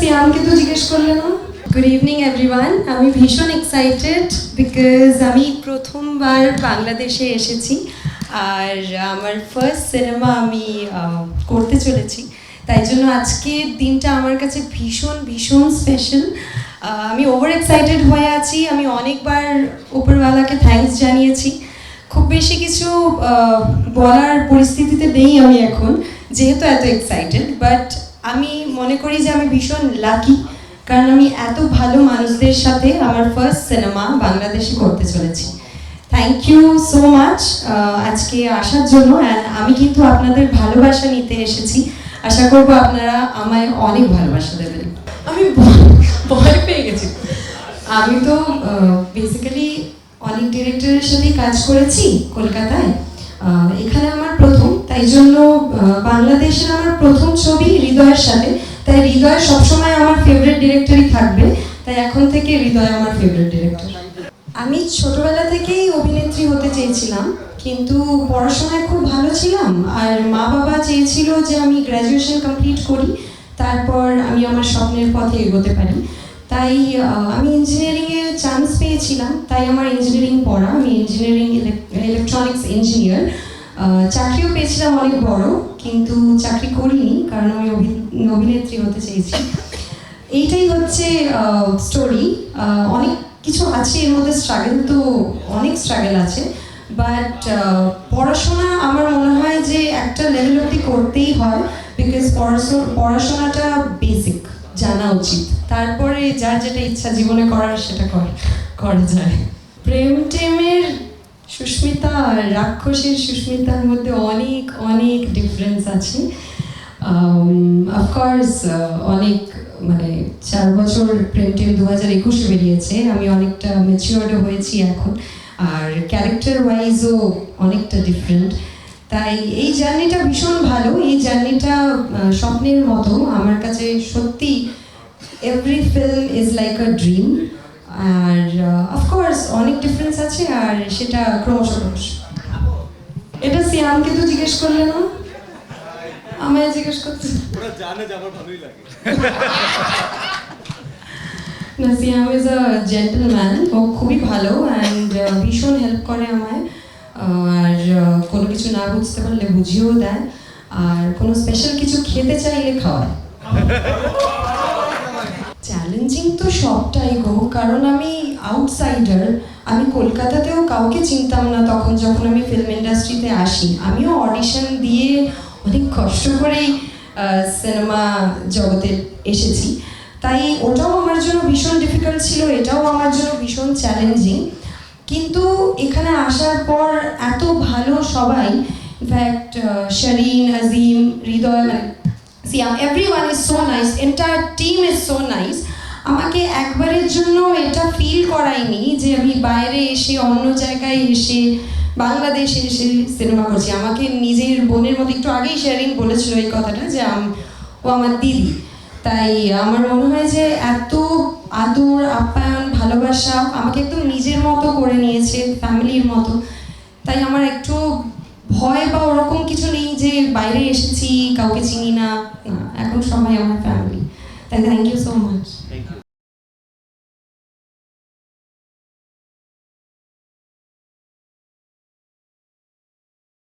সিয়ামকে তো জিজ্ঞেস করলে না। গুড ইভিনিং এভরিওয়ান, আমি ভীষণ এক্সাইটেড বিকজ আমি প্রথমবার বাংলাদেশে এসেছি আর আমার ফার্স্ট সিনেমা আমি করতে চলেছি, তাই জন্য আজকের দিনটা আমার কাছে ভীষণ ভীষণ স্পেশাল। আমি ওভার এক্সাইটেড হয়ে আছি, আমি অনেকবার উপরওয়ালাকে থ্যাঙ্কস জানিয়েছি। খুব বেশি কিছু বলার পরিস্থিতিতে নেই আমি এখন, যেহেতু এত এক্সাইটেড, বাট আমি মনে করি যে আমি ভীষণ লাকি, কারণ আমি এত ভালো মানুষদের সাথে আমার ফার্স্ট সিনেমা বাংলাদেশে করতে চলেছি। থ্যাংক ইউ সো মাচ আজকে আসার জন্য। অ্যান্ড আমি কিন্তু আপনাদের ভালোবাসা নিতে এসেছি, আশা করবো আপনারা আমায় অনেক ভালোবাসা দেবেন। আমি ভয় পেয়ে গেছি। আমি তো বেসিক্যালি অনেক ডিরেক্টরের সাথেই কাজ করেছি কলকাতায়, এখানে আমার প্রথম, তাই জন্য বাংলাদেশের আমার প্রথম ছবি হৃদয়ের সাথে, তাই হৃদয় সবসময় আমার ফেভারিট ডিরেক্টরই থাকবে, তাই এখন থেকে হৃদয় আমার ফেভারিট ডিরেক্টর। আমি ছোটবেলা থেকেই অভিনেত্রী হতে চেয়েছিলাম, কিন্তু পড়াশোনায় খুব ভালো ছিলাম আর মা বাবা চেয়েছিল যে আমি গ্র্যাজুয়েশন কমপ্লিট করি, তারপর আমি আমার স্বপ্নের পথে এগোতে পারি। তাই আমি ইঞ্জিনিয়ারিংয়ে চান্স পেয়েছিলাম, তাই আমার ইঞ্জিনিয়ারিং পড়া, আমি ইঞ্জিনিয়ারিং ইলেকট্রনিক্স ইঞ্জিনিয়ার। চাকরিও পেয়েছিলাম অনেক বড়, কিন্তু চাকরি করিনি কারণ আমি অভিনেত্রী হতে চেয়েছি। এইটাই হচ্ছে স্টোরি। অনেক কিছু আছে এর মধ্যে, স্ট্রাগল তো অনেক স্ট্রাগল আছে, বাট পড়াশোনা আমার মনে হয় যে একটা লেভেল অবধি করতেই হয়, বিকজ পড়াশোনাটা বেসিক জানা উচিত, তারপরে যার যেটা ইচ্ছা জীবনে করার সেটা করা যায়। প্রেম টেমের সুস্মিতা আর রাক্ষসের সুস্মিতার মধ্যে অনেক অনেক ডিফারেন্স আছে। অফকোর্স অনেক, মানে 4 বছর প্রেম টেম 2021-এ বেরিয়েছে, আমি অনেকটা ম্যাচিওর্ডও হয়েছি এখন, আর ক্যারেক্টার ওয়াইজও অনেকটা ডিফারেন্ট। তাই এই জার্নিটা ভীষণ ভালো, এই জার্নিটা স্বপ্নের মতো আমার কাছে সত্যি। Every film is like a dream, আর অফকোর্স অনেক ডিফারেন্স আছে, আর সেটা ক্রমশ। এটা সিয়ামকে তো জিজ্ঞেস করলে না, আমায় জিজ্ঞেস করতে। না, সিয়াম ইজ আ জেন্টলম্যান, ও খুবই ভালো অ্যান্ড ভীষণ হেল্প করে আমায়, আর কোনো কিছু না বুঝতে পারলে বুঝিয়েও দেয়, আর কোনো স্পেশাল কিছু খেতে চাইলে খাওয়ায়। চ্যালেঞ্জিং তো সবটাই গো, কারণ আমি আউটসাইডার, আমি কলকাতাতেও কাউকে চিনতাম না তখন যখন আমি ফিল্ম ইন্ডাস্ট্রিতে আসি। আমিও অডিশন দিয়ে অনেক কষ্ট করেই সিনেমা জগতে এসেছি, তাই ওটাও আমার জন্য ভীষণ ডিফিকাল্ট ছিল, এটাও আমার জন্য ভীষণ চ্যালেঞ্জিং। কিন্তু এখানে আসার পর এত ভালো সবাই, ইনফ্যাক্ট শরীন, আজিম, হৃদয়, মানে Siam, everyone is so nice, entire team is so nice. আমাকে একবারের জন্য এটা ফিল করায়নি যে আমি বাইরে এসে, অন্য জায়গায় এসে, বাংলাদেশে এসে সিনেমা করছি। আমাকে নিজের বোনের মতো, একটু আগেই শেরিন বলেছিল এই কথাটা যে ও আমার দিদি, তাই আমার মনে হয় যে এত আদর, আপ্যায়ন, ভালোবাসা, আমাকে একদম নিজের মতো করে নিয়েছে, ফ্যামিলির মতো। তাই আমার একটু ভয় বা ওরকম কিছু নেই যে বাইরে এসেছি কাউকে চিনি না, এখন সবাই আমার ফ্যামিলি। তাই থ্যাংক ইউ সো মাচ।